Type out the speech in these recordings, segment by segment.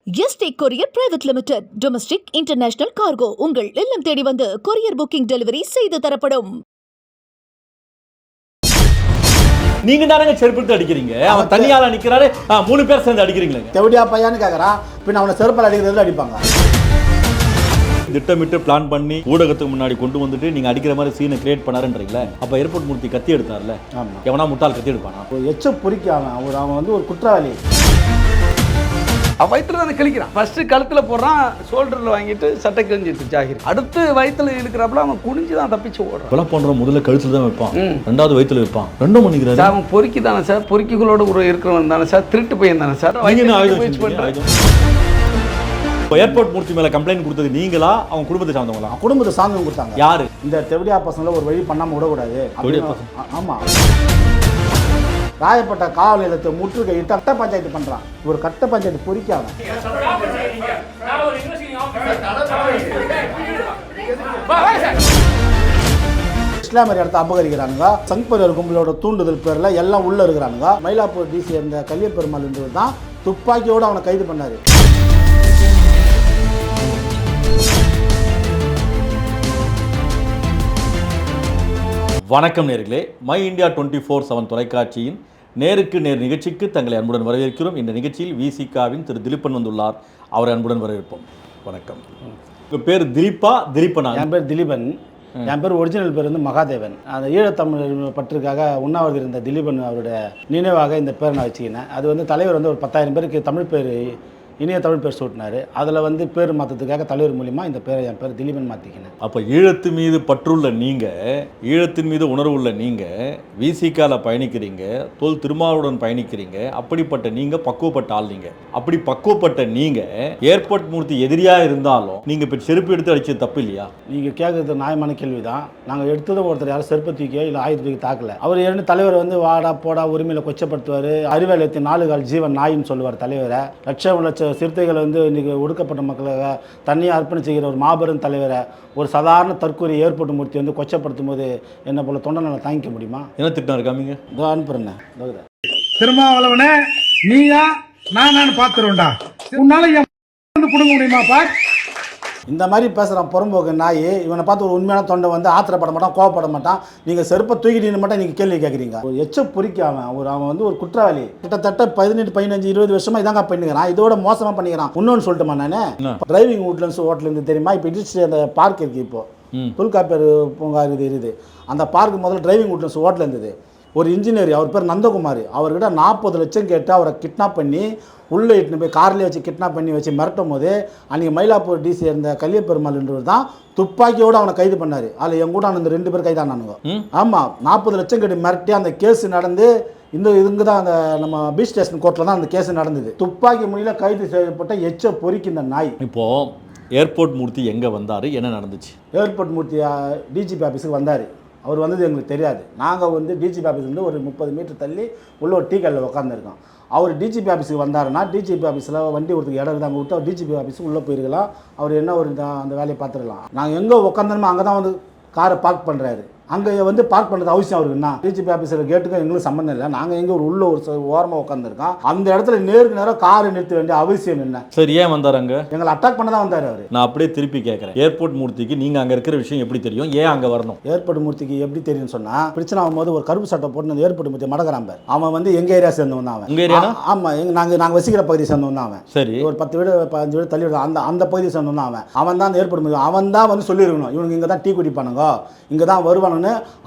Yesterday courier private limited. Domestic international cargo உங்கள் இல்லம் தேடி வந்து கொரியர் புக்கிங் டெலிவரி செய்து தரப்படும். நீங்க தானங்க செருப்பு அடிக்கிறீங்க, அவன் தனியால நிக்கிறாரு, 3 பேர் சேர்ந்து அடிக்கிறீங்களா? தெவடியா பையான்னு கேக்குறான், பின்ன அவனை செருப்பால் அடிக்கிறதுல அடிப்பாங்க. திட்டமிட்டு பிளான் பண்ணி ஊடகத்துக்கு முன்னாடி கொண்டு வந்துட்டு நீங்க அடிக்கிற மாதிரி சீனை கிரியேட் பண்ணாருன்றீங்களா? அப்ப ஏர்போர்ட் மூர்த்தி கத்தி எடுத்தார்ல, எவனா முட்டாள் கத்தி எடுப்பானா? எச்ச பொறிக்காம அவன் வந்து ஒரு குற்றவாளி. அவன் வயிற்றுல தானே கிழிக்கிறான். ஃபர்ஸ்ட் கழுத்துல போடுறான், ஷோல்டர்ல வாங்கிட்டு சட்டை கிழிஞ்சிட்டு ஜாகிர். அடுத்து வயிற்றுல இழுக்கிறப்பல அவன் குனிஞ்சு தான் தப்பிச்சு ஓடுறான். இப்பெல்லாம் பண்றோம், முதல்ல கழுத்துல தான் வைப்பான், ரெண்டாவது வயிற்றுல வைப்பான், ரெண்டும் பண்ணிக்கிறாரு. அவன் பொறுக்கி தானே சார், பொறுக்கிகளோட ஒரு இருக்கிறவன் தானே சார், திருட்டு பையன் தானே சார். ஏர்போர்ட் மூர்த்தி மேல கம்ப்ளைண்ட் கொடுத்தது நீங்களா, அவங்க குடும்பத்தை சார்ந்தவங்களா? குடும்பத்தை சார்ந்தவங்க கொடுத்தாங்க. யாரு? இந்த தெவடியா பசங்களை ஒரு வழி பண்ணாம விடக்கூடாது. ஆமா, ராயப்பட்ட காவல் நிலையத்தை முற்றுகையிட்டு கட்ட பஞ்சாயத்து பண்றான். ஒரு கட்ட பஞ்சாயத்து பொறிக்காம இஸ்லாமியர் இடத்த அபகரிக்கிறானுங்க. சங்பரியார் கும்பலோட தூண்டுதல் பேர்ல எல்லாம் உள்ள இருக்கிறானுங்க. மயிலாப்பூர் டிசி இருந்த கலியப்பெருமாள் என்றவர் தான் துப்பாக்கியோட அவனை கைது பண்ணாரு. வணக்கம் நேர்களே, மை இந்தியா 24/7 தொலைக்காட்சியின் நேருக்கு நேர் நிகழ்ச்சிக்கு தங்களை அன்புடன் வரவேற்கிறோம். இந்த நிகழ்ச்சியில் விசிகாவின் திரு திலீபன் வந்துள்ளார். அவரை அன்புடன் வரவேற்போம். வணக்கம். உங்கள் பேர் திலீப்பா, திலீபனா? என் பேர் திலீபன். என் பேர் ஒரிஜினல் பேர் வந்து மகாதேவன். அந்த ஈழத்தமிழ் பற்றுக்காக உண்ணாவிரதம் இருந்த திலீபன் அவருடைய நினைவாக இந்த பேர் நான் வச்சுக்கினேன். அது வந்து தலைவர் வந்து ஒரு 10,000 பேருக்கு தமிழ் பேர், இனிய தமிழ் பேர் சூட்டினார். அதில் வந்து பேர் மாற்றத்துக்காக தலைவர் மூலிமா இந்த பேரை என் பேர் திலீபன் மாற்றிக்கினேன். அப்போ ஈழத்து மீது பற்றுள்ள நீங்கள், ஈழத்தின் மீது உணர்வுள்ள நீங்கள் விசிகாவில் பயணிக்கிறீங்க, தோல் திருமாவுடன் பயணிக்கிறீங்க. அப்படிப்பட்ட நீங்கள் பக்குவப்பட்ட ஆள். நீங்கள் அப்படி பக்குவப்பட்ட நீங்கள் ஏர்போர்ட் மூர்த்தி எதிரியாக இருந்தாலும் நீங்கள் இப்போ செருப்பு எடுத்து அடிச்சது தப்பு இல்லையா? நீங்கள் கேட்குறது நியாயமான கேள்வி தான். நாங்கள் எடுத்ததும் ஒருத்தர் யாரும் செருப்பு தூக்கியோ இல்லை ஆயுதத்துக்கு தாக்கல. அவர் இரண்டு தலைவர் வந்து வாடா போடா உரிமையில் கொச்சப்படுத்துவார். அறிவாலயத்தின் 4 கால் ஜீவன் நாயின்னு சொல்லுவார் தலைவரை. லட்சம் சிறுத்தைகளை வந்து இன்றைக்கி ஒடுக்கப்பட்ட மக்களுக்காக தண்ணியை அர்ப்பணிச்சுக்கிற ஒரு மாபெரும் தலைவரை ஒரு சாதாரண தற்கொலை ஏற்பட்டு மூர்த்தி வந்து கொச்சப்படுத்தும் போது என்ன போல தொண்டனை தாங்கிக்க முடியுமா? என்ன திட்டம் இருக்காமீங்க? இதோ அனுப்புறேன். திருமாவளவனே, நீயா நான் பார்த்துருவேன்டா, உன்னால என் பிடுங்க முடியுமா பார். இந்த மாதிரி பேசுகிறான் புறம்போக்கு நாய். இவனை பார்த்து ஒரு உண்மையான தொண்டை வந்து ஆத்திரப்பட மாட்டான், கோவப்பட மாட்டான். நீங்கள் செருப்பை தூக்கிட்டு மட்டும் நீங்கள் கேள்வி கேட்குறீங்க. ஒரு எச்ச பொறிக்காம அவன் வந்து ஒரு குற்றவாளி. கிட்டத்தட்ட 18, 15, 20 வருஷமாக இதாங்க பண்ணிக்கிறான். இதோட மோசமாக பண்ணிக்கிறான். இன்னொன்று சொல்லிட்டுமா, நான் டிரைவிங் உட்லன்ஸ் ஹோட்டலேருந்து தெரியுமா, இப்போ இடிச்சு அந்த பார்க் இருக்குது, இப்போது தொல்காப்பியர் பூங்கா இருக்குது. அந்த பார்க் முதல்ல டிரைவிங் உட்லன்ஸ் ஹோட்டல் இருந்தது. ஒரு இன்ஜினியர், அவர் பேர் நந்தகுமார், அவர்கிட்ட 40 லட்சம் கேட்டு அவரை கிட்னாப் பண்ணி உள்ளே இட்டுன்னு போய் கார்லேயே வச்சு கிட்னாப் பண்ணி வச்சு மிரட்டும் போது அன்றைக்கி மயிலாப்பூர் டிசி இருந்த கலியப்பெருமாள் என்றவர் தான் துப்பாக்கியோடு அவனை கைது பண்ணார். அதில் என் கூட அந்த 2 பேர் கைதானானுங்க. ஆமாம், 40 லட்சம் கேட்டு மிரட்டி அந்த கேஸ் நடந்து இங்கே தான் அந்த நம்ம பீச் ஸ்டேஷன் கோர்ட்டில் தான் அந்த கேஸ் நடந்தது. துப்பாக்கி முறையில் கைது செய்யப்பட்ட எச்ச பொறிக்கு இந்த நாய். இப்போது ஏர்போர்ட் மூர்த்தி எங்கே வந்தார், என்ன நடந்துச்சு? ஏர்போர்ட் மூர்த்தி டிஜிபி ஆஃபீஸுக்கு வந்தார். அவர் வந்தது எங்களுக்கு தெரியாது. நாங்கள் வந்து டிஜிபி ஆஃபீஸ்லேருந்து ஒரு 30 மீட்டர் தள்ளி உள்ள ஒரு டீ கடையில் உட்காந்துருக்கோம். அவர் டிஜிபி ஆஃபீஸுக்கு வந்தாருன்னா டிஜிபி ஆஃபீஸில் வண்டி ஒருத்தருக்கு இடம் இருந்தாங்க விட்டு அவர் டிஜிபி ஆஃபீஸுக்கு உள்ளே போயிருக்கலாம். அவர் என்ன ஒரு அந்த வேலையை பார்த்துருக்கலாம். நாங்கள் எங்கே உட்காந்தோமோ அங்கே தான் வந்து காரை பார்க் பண்ணுறாரு. அங்கே வந்து பார்க் பண்ணுறது அவசியம் அவருக்குன்னா டிஜிபி ஆஃபீஸில் கேட்டுக்கும் எங்களுக்கு சம்மந்தம் இல்லை. நாங்கள் எங்கே உள்ள ஒரு ஓரமாக உட்காந்துருக்கோம். அந்த இடத்துல நேருக்கு நேரம் காரை நிறுத்த வேண்டிய அவசியம் என்ன? சரி, ஏன் வந்தார்? அங்கே எங்களை அட்டாக் பண்ண தான் வந்தார் அவர். நான் அப்படியே திருப்பி கேட்குறேன், ஏர்போர்ட் மூர்த்திக்கு நீங்கள் அங்கே இருக்கிற விஷயம் எப்படி தெரியும், ஏன் அங்கே வரணும்? ஏர்போர்ட் மூர்த்திக்கு எப்படி தெரியும்னு சொன்னால், பிரச்சனை ஆகும்போது ஒரு கருப்பு சட்டை போட்டு அந்த ஏர்போர்ட் மூர்த்தி மடக்கிறான். அவன் வந்து எங்கள் ஏரியா சேர்ந்தவன் தான். அவன் உங்கள் ஏரியா? ஆமாம், நாங்கள் வசிக்கிற பகுதி சேர்ந்தவன் தான் அவன். சரி, ஒரு 10 வீடு 15 வீடு தள்ளி அந்த பகுதி சேர்ந்தவன் தான் அவன். அவன் தான் அந்த ஏர்போர்ட் மூர்த்தி. அவன் தான் வந்து சொல்லியிருக்கணும், இவனுக்கு இங்கே தான் டீ குடிப்பானுங்க, இங்கே தான் வருவானுன்னு.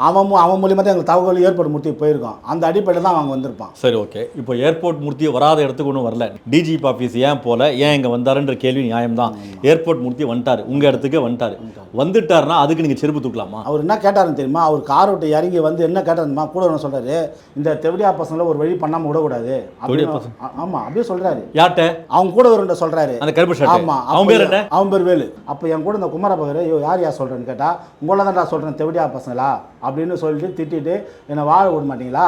அவன் மூலியமாக தான் எங்களுக்கு தகவல் ஏர்போர்ட் மூர்த்தி போயிருக்கோம். அந்த அடிப்படையில் தான் அவங்க வந்திருப்பான். சரி, ஓகே. இப்போ ஏர்போர்ட் மூர்த்தி வராத இடத்துக்கு ஒன்றும் வரல. டிஜிபி ஆஃபீஸ் ஏன் போல, ஏன் இங்கே வந்தாருன்ற கேள்வி நியாயம்தான். ஏர்போர்ட் மூர்த்தி வந்துட்டார், உங்கள் இடத்துக்கே வந்துட்டார். வந்துட்டாருன்னா அதுக்கு நீங்கள் செருப்பு தூக்கலாமா? அவர் என்ன கேட்டாருன்னு தெரியுமா? அவர் காரை விட்டு இறங்கி வந்து என்ன கேட்டாருமா, கூட என்ன சொல்கிறாரு, இந்த தெவடியா பசங்களை ஒரு வழி பண்ணாமல் விடக்கூடாது. ஆமாம், அப்படியே சொல்கிறாரு. யார்கிட்ட? அவங்க கூட ஒரு சொல்கிறாரு, அந்த கருப்பு ஷர்ட். ஆமாம், அவன் பேர் என்ன? அவன் பேர் வேலு. அப்போ என் கூட இந்த குமார பகர், யார் சொல்கிறேன்னு கேட்டால், உங்களை தான் நான் சொல்கிறேன் தெவடியா பசங்களா அப்படின்னு சொல்லிட்டு திட்டிட்டு என்னை வாழ விட மாட்டீங்களா,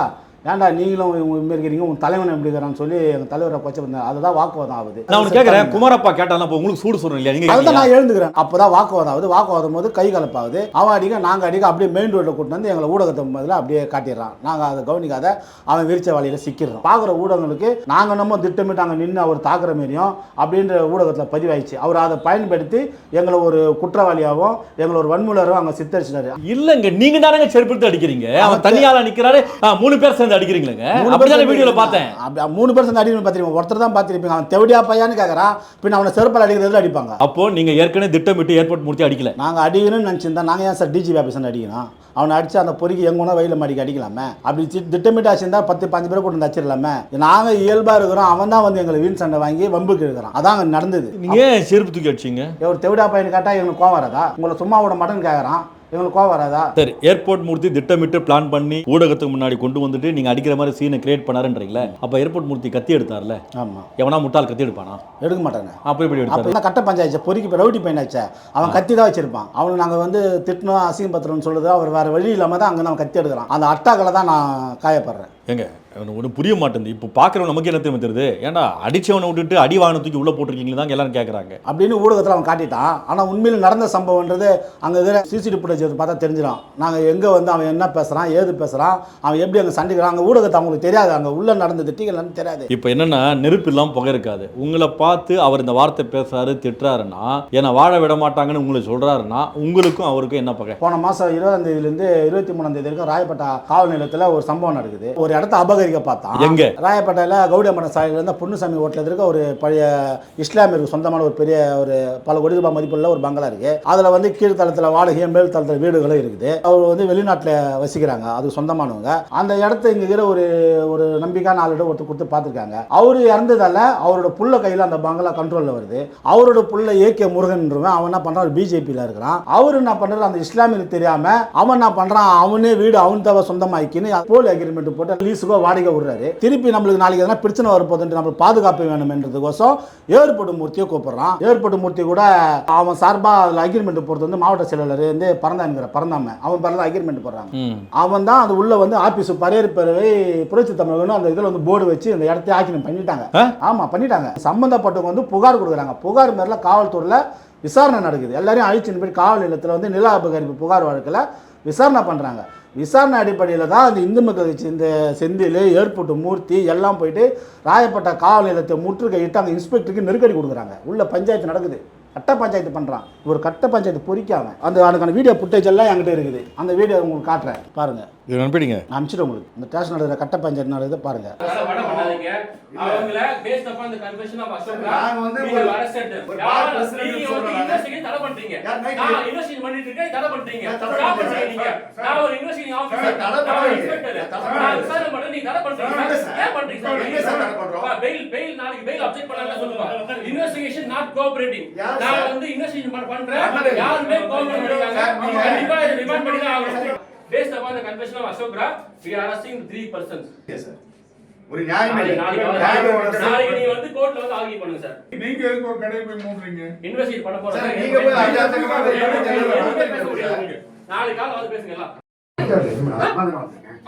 ஏன்டா நீங்களும் இவங்க இருக்கிறீங்க உங்க தலைவன் எப்படி இருக்கிறான்னு சொல்லி எங்கள் தலைவரை கொச்சை பண்ண அதுதான் வாக்குவாதம் ஆகுது. நான் உனக்கு கேட்குறேன், குமாரப்பா கேட்டாலும் அப்போ உங்களுக்கு சூடு சொல்றேன் இல்லையா? நீங்க அதுதான் நான் எழுந்துக்கிறேன். அப்போதான் வாக்குவாதம் ஆகுது. வாக்குவாதம் போது கை கலப்பாகுது. அவன் அடிக்க நாங்கள் அடிக்க அப்படியே மெயின் ரோட்டில் கூட்டு வந்து எங்களை ஊடகத்தை பதில் அப்படியே காட்டிடுறான். நாங்கள் அதை கவனிக்காத அவன் விரிச்ச வழியில் சிக்கிறோம். பார்க்குற ஊடகங்களுக்கு நாங்கள் நம்ம திட்டமிட்டு அங்கே நின்று அவர் தாக்குற மாரியும் அப்படின்ற ஊடகத்தில் பதிவாயிடுச்சு. அவர் அதை பயன்படுத்தி எங்களை ஒரு குற்றவாளியாகவும் எங்களை ஒரு வன்முறையாகவும் அங்கே சித்தரிச்சிட்டாரு. இல்லங்க, நீங்க தானங்க செருப்படுத்து அடிக்கிறீங்க. அவன் தனியால நிக்கிறாரு, 3 பேர் சேர்ந்து அடிக்கிறீங்களங்க. அப்படியே வீடியோல பார்த்தேன். 3 பேர் சேர்ந்து அடிக்கணும் பார்த்துருப்பீங்க. ஒருத்தர் தான் பார்த்துருப்பீங்க. அவன் தெவடியா பையான்னு கேட்குறான். பின் அவனை செருப்பால் அடிக்கிறதுல அடிப்பாங்க. அப்போ நீங்க ஏற்கனவே திட்டமிட்டு ஏர்போர்ட் மூர்த்தி அடிக்கல. நாங்கள் அடிக்கணும்னு நினச்சிருந்தா நாங்கள் ஏன் சார் டிஜிபி ஆஃபீஸர் அடிக்கணும்? அவனை அடிச்சு அந்த பொறிக்கு எங்கன்னா வயலில் மாடிக்கு அடிக்கலாமே. அப்படி திட்டமிட்டு அடிச்சிருந்தா 10-15 பேரை கொண்டு வந்து அடிச்சிடலாமே. நாங்கள் இயல்பாக இருக்கிறோம். அவன் தான் வந்து எங்களை வீண் சண்டை வாங்கி வம்புக்கு இருக்கிறான். அதான் அங்கே நடந்தது. நீங்க ஏன் செருப்பு தூக்கி அடிச்சிங்க? ஒரு தெவிடா பையன் கேட்டால் எங்களுக்கு கோவம் வராதா? உங்களை சும்மா விட மாட்டேன்னு கேட்குறான். எங்களுக்கு கோவம் வராதா? சரி, ஏர்போர்ட் மூர்த்தி திட்டமிட்டு பிளான் பண்ணி ஊடகத்துக்கு முன்னாடி கொண்டு வந்துட்டு நீங்க அடிக்கிற மாதிரி சீனை கிரியேட் பண்ணாருன்றீங்களே. அப்ப ஏர்போர்ட் மூர்த்தி கத்தி எடுத்தார்ல? ஆமாம். எவனா முட்டாள் கத்தி எடுப்பானா? எடுக்க மாட்டாங்க. அப்ப எப்படி எடுத்தாரு? அப்போ கட்ட பஞ்சாயத்து பொறிக்கு ரவுடி பையனாச்சே, அவன் கத்தி தான் வச்சிருப்பான். அவனுக்கு நாங்கள் வந்து திட்டணும் அசிங்கப்படுத்தணும்னு சொல்லுது. அவர் வேறு வழி இல்லாமல் தான் அங்கே நம்ம கத்தி எடுக்கிறான். அந்த அட்டாக்களை தான் நான் காயப்படுறேன். ஏங்க ஒன்றும் புரிய மாட்டேங்குது. இப்போ பார்க்குறவங்க நமக்கு என்ன தெரியுமா தெரியுது? ஏன்டா அடிச்சவனை விட்டுட்டு அடி வாங்கின தூக்கி உள்ளே போட்டிருக்கீங்களா தான் எல்லாரும் கேட்குறாங்க அப்படின்னு ஊடகத்தில் அவன் காட்டிட்டான். ஆனால் உண்மையில் நடந்த சம்பவம்ன்றது அங்கே இருக்கிற சிசிடிவி ஃபுட்டேஜ் பார்த்தா தெரிஞ்சிடும். நாங்கள் எங்கே வந்து அவன் என்ன பேசுகிறான், ஏது பேசுகிறான், அவன் எப்படி அங்கே சண்டைக்கிறான். அங்கே ஊடகத்தை அவங்களுக்கு தெரியாது. அங்கே உள்ள நடந்த திட்டிகள் தெரியாது. இப்போ என்னென்னா நெருப்பு இல்லாமல் புகை இருக்காது. உங்களை பார்த்து அவர் இந்த வார்த்தை பேசுறாரு திட்டுறாருன்னா, ஏன்னா வாழ விட மாட்டாங்கன்னு உங்களை சொல்கிறாருன்னா உங்களுக்கும் அவருக்கும் என்ன பகை? போன மாதம் 20ஆம் தேதியிலேருந்து 23ஆம் தேதி வரைக்கும் ராயப்பேட்டை காவல் நிலையத்தில் ஒரு சம்பவம் நடக்குது. ஒரு இடத்த அபகரிக்க பார்த்தா எங்க ராயப்பேட்டையில் கௌடியம்மன் சாலையில் இருந்த பொன்னுசாமி ஹோட்டலில் இருக்க ஒரு பழைய இஸ்லாமியருக்கு சொந்தமான ஒரு பெரிய ஒரு பல கோடி ரூபாய் மதிப்புள்ள ஒரு பங்களா இருக்கு. அதில் வந்து கீழ்த்தளத்தில் வாடகையும் மேல் தளத்தில் வீடுகளும் இருக்குது. அவர் வந்து வெளிநாட்டில் வசிக்கிறாங்க. அது சொந்தமானவங்க. அந்த இடத்த இங்கே இருக்கிற ஒரு நம்பிக்கையான ஆளுட ஒருத்தர் கொடுத்து பார்த்துருக்காங்க. அவர் இறந்ததால அவரோட புள்ள கையில் அந்த பங்களா கண்ட்ரோலில் வருது. அவரோட புள்ள ஏகே முருகன்றவன் அவன் என்ன பண்ணுறான், பிஜேபியில் இருக்கிறான். அவர் என்ன பண்ணுறது, அந்த இஸ்லாமியருக்கு தெரியாம அவன் என்ன பண்ணுறான், அவனே வீடு அவன் தவிர சொந்தமாக்கின்னு போலி அக்ரிமெண்ட் போட்டு லீஸுக்கோ வாடகை விடுறாரு. திருப்பி நம்மளுக்கு நாளைக்கு எதனா பிரச்சனை வரப்போகுதுன்ட்டு நம்மளுக்கு பாதுகாப்பு வேணும்ன்றதுக்கோசம் ஏர்போர்ட் மூர்த்தியை கூப்பிடுறான். ஏர்போர்ட் மூர்த்தி கூட அவன் சார்பாக அதில் அக்ரிமெண்ட் போடுறது வந்து மாவட்ட செயலாளர் வந்து பறந்தாம அவன் பேரில் அக்ரிமெண்ட் போடுறாங்க. அவன் தான் அது உள்ள வந்து ஆபீஸ் பரையறுப்பறவை புரட்சி தமிழ் அந்த இதில் வந்து போர்டு வச்சு இந்த இடத்தை ஆக்கினம் பண்ணிட்டாங்க. ஆமா பண்ணிட்டாங்க. சம்பந்தப்பட்டவங்க வந்து புகார் கொடுக்குறாங்க. புகார் மேல காவல்துறையில் விசாரணை நடக்குது. எல்லாரையும் அழிச்சுன்னு போய் காவல் நிலையத்தில் வந்து நில அபகரிப்பு புகார் வழக்கில் விசாரணை பண்ணுறாங்க. விசாரணை அடிப்படையில் தான் அந்த இந்து மக்கள் கட்சி இந்த செந்தில் ஏர்போர்ட் மூர்த்தி எல்லாம் போயிட்டு ராயப்பேட்டை காவல் நிலையத்தை முற்றுகையிட்டு அங்கே இன்ஸ்பெக்டருக்கு நெருக்கடி கொடுக்குறாங்க. உள்ள பஞ்சாயத்து நடக்குது. கட்ட பஞ்சாயத்து பண்ணுறான். ஒரு கட்ட பஞ்சாயத்து பொறிக்காம அதுக்கான வீடியோ ஃபுட்டேஜ் எல்லாம் என்கிட்ட இருக்குது. அந்த வீடியோ உங்களுக்கு காட்டுறேன் பாருங்க. இது அனுப்பிடுங்க, அனுப்பிச்சிட்டு உங்களுக்கு இந்த ஸ்டேஷன் நடக்கிற கட்ட பஞ்சாயத்து நடக்குது பாருங்க. நான் வந்து இன்வெஸ்டிகேஷன் பண்றேன். யாருமே கோஆபரேட் பண்ணாங்க. கண்டிப்பா இத ரிமாண்ட் பண்ணி தான் ஆகணும். Based upon the confession of Ashok Rao, we are arresting 3 persons. Yes sir. ஒரு நியாயம் நாளைக்கு நீங்க வந்து கோர்ட்ல வந்து ஆர்கியூ பண்ணுங்க சார். நீங்க எதுக்கு ஒரு கடையை போய் மூடுறீங்க? இன்வெஸ்டிகேட் பண்ண போறோம். சார் நீங்க போய் அஜாத்தமா நாளைக்கு காலையில வந்து பேசுங்க எல்லாம்.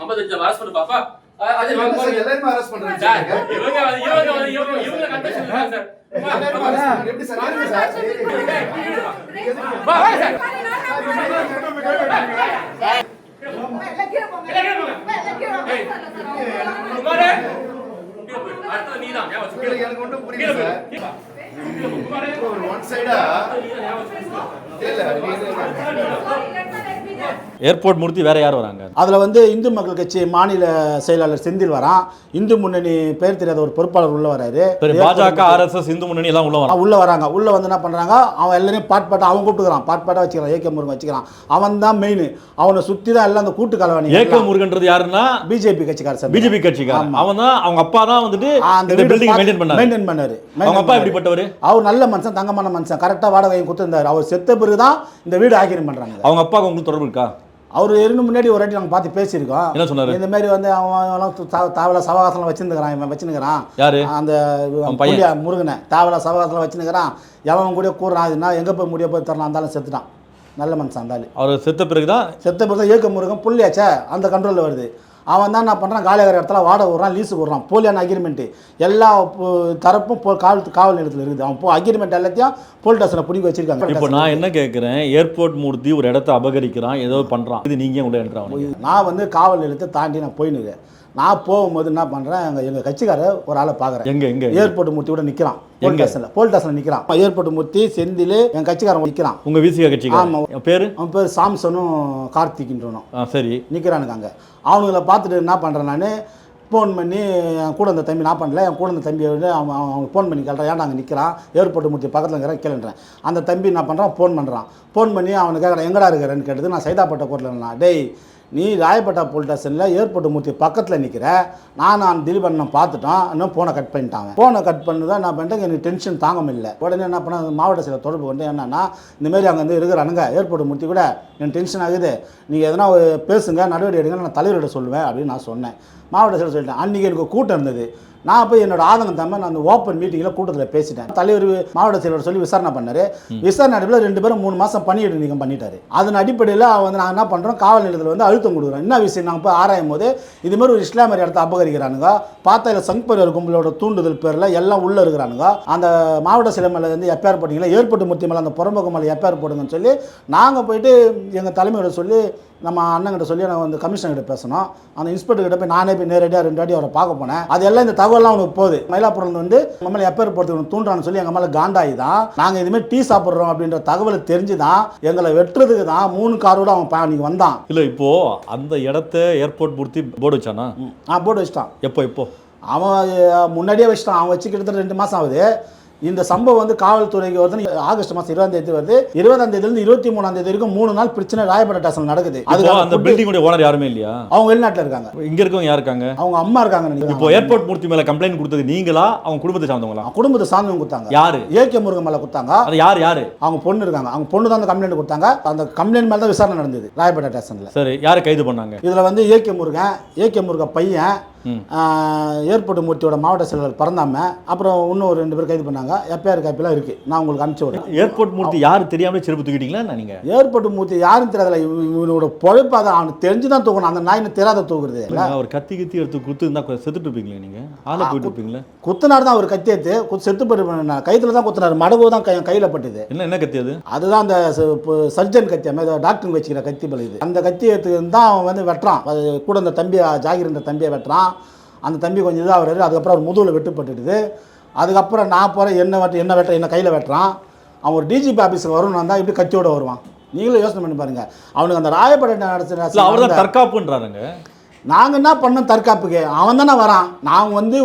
55 வாஸ் பண்ணு பாப்பா. அது எல்லாரும் அரெஸ்ட் பண்றாங்க சார். இவங்க கன்ஃபெஷன் தான் சார். எப்படி சார் இருங்க சார். வா சார். எனக்கு ஒன்றும் புரியல சார். ஒரு ஒன் சைடா ஏர்போர்ட் மூர்த்தி வேற யார் வராங்க? அதில் வந்து இந்து மக்கள் கட்சி மாநில செயலாளர் செந்தில் வரான். இந்து முன்னணி பெயர் தெரியாத ஒரு பொறுப்பாளர் உள்ள வராரு. பாஜக, ஆர்எஸ்எஸ், இந்து முன்னணி எல்லாம் உள்ள வராங்க. உள்ள வந்து என்ன பண்றாங்க, அவன் எல்லாரையும் பாட்பாட்டா அவன் கூப்பிட்டுக்கிறான். பாட்பாட்டா வச்சுக்கிறான். ஏகே முருகன் வச்சுக்கிறான். அவன் தான் மெயின். அவனை சுத்தி தான் எல்லாம் அந்த கூட்டு கலவாணி. ஏகே முருகன்றது யாருன்னா பிஜேபி கட்சிக்காரர் சார். பிஜேபி கட்சிக்காரர். அவன் தான் அவங்க அப்பா தான் வந்துட்டு அந்த பில்டிங் மெயின்டைன் பண்ணாரு. அவங்க அப்பா எப்படிப்பட்டவர்? அவர் நல்ல மனுஷன், தங்கமான மனுஷன். கரெக்டா வாடகை கொடுத்திருந்தாரு. அவர் செத்த பிறகு தான் இந்த வீடு ஆக்கிரம் பண்றாங்க. அவங்க அப்பாவுக்கு உங்களுக்கு தொடர்பு இருக்கா? அவர் இருந்து முன்னாடி ஒரு வாட்டி நாங்கள் பார்த்து பேசியிருக்கோம். என்ன சொன்னாரு? இந்த மாதிரி வந்து அவன் தாவல சவகாசம் வச்சுருக்கிறான். இவன் வச்சுருக்கிறான். யாரு? அந்த பையன் முருகனை தாவல சவகாசம் வச்சுருக்கிறான். எவன் கூட கூறான். அதுனா எங்கே போய் முடிய போய் தரலாம். இருந்தாலும் செத்துட்டான். நல்ல மனுஷன் இருந்தாலும். அவர் செத்த பிறகுதான் ஏக முருகன் புள்ளியாச்சே அந்த கண்ட்ரோலில் வருது. அவன் தான் என்ன பண்ணுறான், காலியாகிற இடத்துல வாடகை விடுறான், லீஸுக்கு விடுறான். போலியான அக்ரிமெண்ட்டு எல்லா தரப்பும் காவல் நிலையத்தில் இருக்குது. அவன் அக்ரிமெண்ட் எல்லாத்தையும் போலீஸ் ஸ்டேஷனில் பிடிக்க வச்சிருக்காங்க. இப்போ நான் என்ன கேட்குறேன், ஏர்போர்ட் மூர்த்தி ஒரு இடத்த அபகரிக்கிறான், ஏதோ பண்ணுறான், இது நீங்கள் உள்ள என்றான். நான் வந்து காவல் நிலையத்தை தாண்டி நான் போயினுக்கிறேன். நான் போகும்போது என்ன பண்ணுறேன், எங்கள் கட்சிக்காரர் ஒரு ஆளை பார்க்குறேன். எங்கே ஏர்போர்ட் மூர்த்தி கூட நிற்கிறான், போலீஸ் ஸ்டேஷனில் நிற்கிறான். ஏர்போர்ட் மூர்த்தி செந்தில் என் கட்சிக்காரன் நிற்கிறான். உங்கள் விசிகா கட்சிக்கு? ஆமாம். பேர்? அவன் பேர் சாம்சனும் கார்த்திக்ன்றனும். சரி. நிற்கிறானுங்க அங்கே. அவனுங்களை பார்த்துட்டு என்ன பண்ணுறேன், நான் ஃபோன் பண்ணி என் கூட இந்த தம்பி நான் பண்ணல, என் கூட இந்த தம்பியை விட அவன் ஃபோன் பண்ணி கேட்குறான், ஏன்டா அங்கே நிற்கிறான், ஏர்போர்ட் மூர்த்தி பக்கத்தில் இருக்கிற கேளுன்றேன். அந்த தம்பி என்ன பண்ணுறான், ஃபோன் பண்ணுறான். ஃபோன் பண்ணி அவனை கேட்குறான், எங்கடா இருக்கிறேன்னு கேட்டது. நான் சைதாப்பேட்டை கோர்ட்டில். டேய், நீ ராயப்பேட்டா போலீஸ் ஸ்டேஷனில் ஏர்போர்ட் மூர்த்தி பக்கத்தில் நிற்கிற, நான் திலீபண்ணன் பார்த்துட்டோம், இன்னும் ஃபோனை கட் பண்ணிட்டாங்க. ஃபோனை கட் பண்ணி தான் நான் பண்ணிட்டேன். எனக்கு டென்ஷன் தாங்க முடியல. உடனே என்ன பண்ண, மாவட்ட செயலர் தொடர்பு கொண்டு என்னன்னா, இந்தமாரி அங்கே வந்து இருக்கிறானுங்க ஏர்போர்ட் மூர்த்தி கூட, எனக்கு டென்ஷன் ஆகுது, நீங்கள் எதனா பேசுங்க, நடவடிக்கை எடுங்க, நான் தலைவர்கிட்ட சொல்லுவேன் அப்படின்னு நான் சொன்னேன். மாவட்ட செயலர் சொல்லிட்டேன். அன்றைக்கி எனக்கு கூட்டம் இருந்தது. நான் போய் என்னோட ஆதங்கம் தம்ம நான் அந்த ஓப்பன் மீட்டிங்கில் கூட்டத்தில் பேசிட்டேன். தலைவர் மாவட்ட செயலர் சொல்லி விசாரணை பண்ணார். விசாரணை அடிப்படையில் 2 பேரும் 3 மாதம் பணியிட நீக்கம் பண்ணிட்டாரு. அதன் அடிப்படையில் வந்து நாங்கள் என்ன பண்ணுறோம், காவல் நிலையத்தில் வந்து அழுத்தம் கொடுக்குறோம். என்ன விஷயம் நாங்கள் போய் ஆராயும் போது இதுமாதிரி ஒரு இஸ்லாமியர் இடத்த அபகரிக்கிறானுங்க, பார்த்தா இல்லை சங்பரியார் கும்பலோட தூண்டுதல் பேரில் எல்லாம் உள்ளே இருக்கிறானுங்க. அந்த மாவட்ட செயலர் மேலே வந்து எஃப்ஐஆர் போட்டிங்களா, ஏர்போர்ட் மூர்த்தி மேலே அந்த புறம்போக்கு மேலே எஃப்ஐஆர் போடுங்கன்னு சொல்லி நாங்கள் போயிட்டு எங்கள் தலைமையோட சொல்லி நம்ம அண்ணங்கிட்ட சொல்லி நான் வந்து கமிஷனர்கிட்ட பேசணும். அந்த இன்ஸ்பெக்டர்கிட்ட போய் நானே போய் நேரடியாக 2 வாட்டி அவரை பார்க்க போனேன். அது எல்லாம் இந்த தகவலாம் அவனுக்கு போகுது. மயிலாப்பூரில் வந்து நம்ம மேலே எஃப்ஐஆர் போடுறதுக்கு தூண்டுறான்னு சொல்லி எங்கள் மேலே காண்டாயி தான் நாங்கள் இதுமாதிரி டீ சாப்பிட்றோம் அப்படின்ற தகவலை தெரிஞ்சு தான் எங்களை வெட்டுறதுக்கு தான் 3 காரோடு அவன் அன்றைக்கி வந்தான். இல்லை, இப்போது அந்த இடத்த ஏர்போர்ட் மூர்த்தி போர்டு வச்சானா? போர்டு வச்சிட்டான். எப்போ அவன் முன்னாடியே வச்சிட்டான். அவன் வச்சு கிட்டத்தட்ட 2 மாதம் ஆகுது. இந்த சம்பவம் வந்து காவல்துறைக்கு வருது. ஆகஸ்ட் மாதம் 20ஆம் தேதி வருது. 20ஆம் தேதியிலிருந்து 23ஆம் தேதி வரைக்கும் 3 நாள் பிரச்சனை ராயப்பேட்டை ஸ்டேஷன்ல நடக்குது. அந்த பில்டிங்கோட ஓனர் யாருமே இல்லையா? அவங்க வெளிநாட்டில் இருக்காங்க. இங்க இருக்கவங்க யார் இருக்காங்க? அவங்க அம்மா இருக்காங்க. இப்போ ஏர்போர்ட் மூர்த்தி மேல கம்ப்ளைண்ட் கொடுத்தது நீங்களா, அவங்க குடும்பத்தை சார்ந்தவங்களா? குடும்பத்தை சார்ந்தவங்க கொடுத்தாங்க. யாரு? ஏகே முருகன் மேல கொடுத்தாங்க. அது யாரு? அவங்க பொண்ணு இருக்காங்க. அவங்க பொண்ணு தான் அந்த கம்ப்ளைண்ட் கொடுத்தாங்க. அந்த கம்ப்ளைண்ட் மேல தான் விசாரணை நடந்தது ராயப்பேட்டை ஸ்டேஷன்ல. சரி, யாரை கைது பண்ணாங்க? இதுல வந்து ஏகே முருகன் பையன், ஏர்போர்ட் மூர்த்தியோட மாவட்ட செயலர் பறந்தாம, அப்புறம் இன்னும் ஒரு 2 பேர் கைது பண்ணாங்க. எஃப்ஐஆர் காப்பிலாம் இருக்கு, நான் உங்களுக்கு அனுப்பிச்சு விடுறேன். ஏர்போர்ட் மூர்த்தி யாரு தெரியாம செருப்பு தூக்கிட்டீங்களா? நீங்க ஏர்போர்ட் மூர்த்தி யாரும் தெரியாதுல, இவனோட பொழைப்பு அதை அவனுக்கு தெரிஞ்சுதான் தூக்கணும். அந்த நாயின்னு தெரியாத தூக்குறது. அவர் கத்தி எடுத்து குத்து இருந்தா செத்துட்டு இருப்பீங்களா? நீங்க ஆளை போயிட்டு இருப்பீங்களா? குத்துனாரு தான் அவர் கத்தி எடுத்து செத்து போயிட்டு கைத்துல தான் குத்துனாரு. மடகு தான் கையில பட்டுது. என்ன கத்தி அது? அதுதான் அந்த சர்ஜன் கத்தி, டாக்டர் வச்சுக்கிற கத்தி பழுது. அந்த கத்தி எடுத்து தான் அவன் வந்து வெட்டுறான். கூட அந்த தம்பி ஜாகிர் தம்பியை வெட்டுறான். அந்த தம்பி கொஞ்சம் இதாக வர்றாரு. அதுக்கப்புறம் அவர் முதுகில் வெட்டுப்பட்டுடுது. அதுக்கப்புறம் நான் போகிறேன், என்ன கையில் வெட்டுறான். அவன் ஒரு டிஜிபி ஆஃபீஸுக்கு வரணும்னு வந்தால் இப்படி கத்தியோட வருவான். நீங்களும் யோசனை பண்ணி பாருங்கள். அவனுக்கு அந்த ராயப்பேட்டை நடத்த அவர் தான் தற்காப்புன்றாருங்க. நாங்கள் என்ன பண்ணோம் தற்காப்புக்கு? அவன் தானே வரான். நாங்கள் வந்து